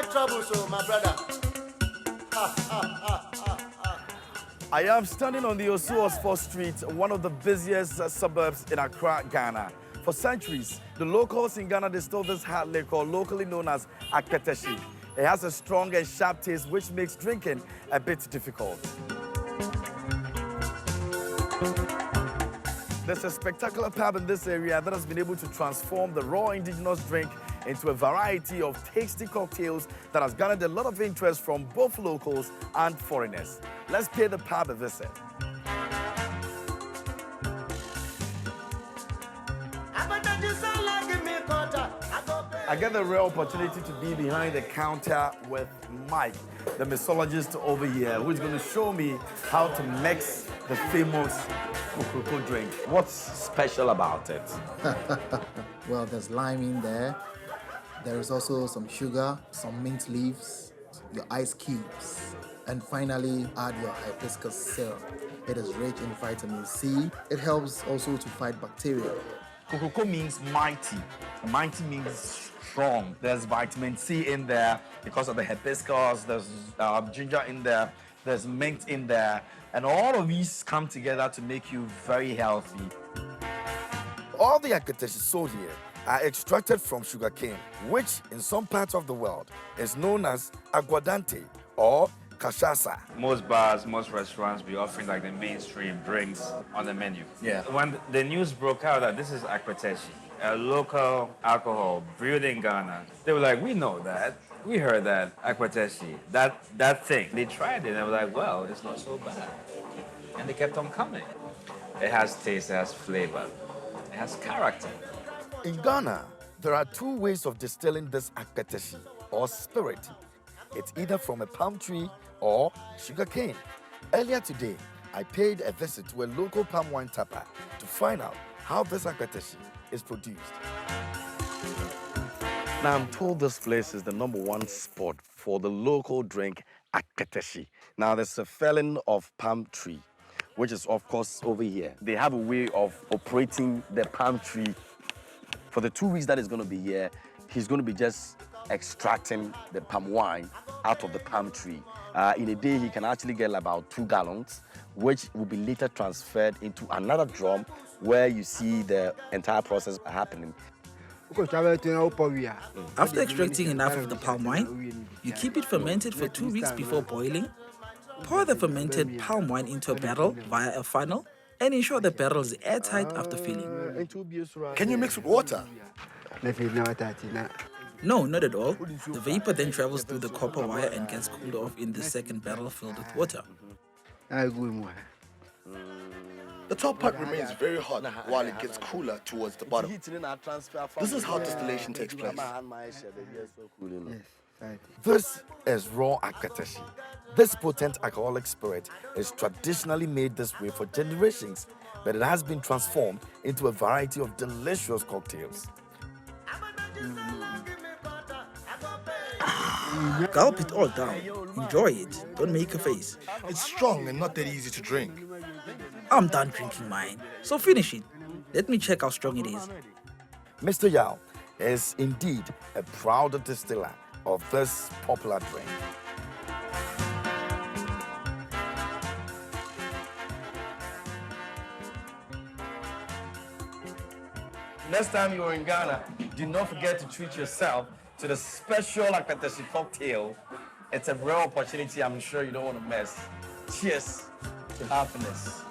more trouble, so my brother. I am standing on the Osuosfo Street, one of the busiest suburbs in Accra, Ghana. For centuries, the locals in Ghana distilled this hard liquor, locally known as Akpeteshie. It has a strong and sharp taste, which makes drinking a bit difficult. There's a spectacular pub in this area that has been able to transform the raw indigenous drink into a variety of tasty cocktails that has garnered a lot of interest from both locals and foreigners. Let's pay the pub a visit. I get the rare opportunity to be behind the counter with Mike, the mixologist over here, who is going to show me how to mix the famous Kokoko drink. What's special about it? Well, there's lime in there. There is also some sugar, some mint leaves, your ice cubes, and finally add your hibiscus syrup. It is rich in vitamin C. It helps also to fight bacteria. Kokoko means mighty. Mighty means strong. There's vitamin C in there because of the hibiscus. There's ginger in there. There's mint in there. And all of these come together to make you very healthy. All the Akpeteshie sold here are extracted from sugarcane, which in some parts of the world is known as aguardente or cachaça. Most bars, most restaurants be offering like the mainstream drinks on the menu. Yeah. When the news broke out that this is Akpeteshie, a local alcohol brewed in Ghana, they were like, we know that. We heard that Akpeteshie, that thing. They tried it and they were like, well, it's not so bad. And they kept on coming. It has taste, it has flavor, it has character. In Ghana, there are two ways of distilling this Akpeteshie or spirit. It's either from a palm tree or sugarcane. Earlier today, I paid a visit to a local palm wine tapper to find out how this Akpeteshie is produced. Now, I'm told this place is the #1 spot for the local drink Akpeteshie. Now, there's a felling of palm tree, which is, of course, over here. They have a way of operating the palm tree. For the 2 weeks that he's going to be here, he's going to be just extracting the palm wine out of the palm tree. In a day, he can actually get about 2 gallons, which will be later transferred into another drum where you see the entire process happening. After extracting enough of the palm wine, you keep it fermented for 2 weeks before boiling. Pour the fermented palm wine into a barrel via a funnel and ensure the barrel is airtight after filling. Can you mix with water? No, not at all. The vapor then travels through the copper wire and gets cooled off in the second barrel filled with water. The top part remains very hot while it gets cooler towards the bottom. This is how distillation takes place. This is raw Akpeteshie. This potent alcoholic spirit is traditionally made this way for generations, but it has been transformed into a variety of delicious cocktails. Gulp it all down. Enjoy it. Don't make a face. It's strong and not that easy to drink. I'm done drinking mine, so finish it. Let me check how strong it is. Mr. Yao is indeed a proud distiller of this popular drink. Next time you're in Ghana, do not forget to treat yourself to the special Akpeteshie cocktail. It's a rare opportunity I'm sure you don't want to miss. Cheers to happiness.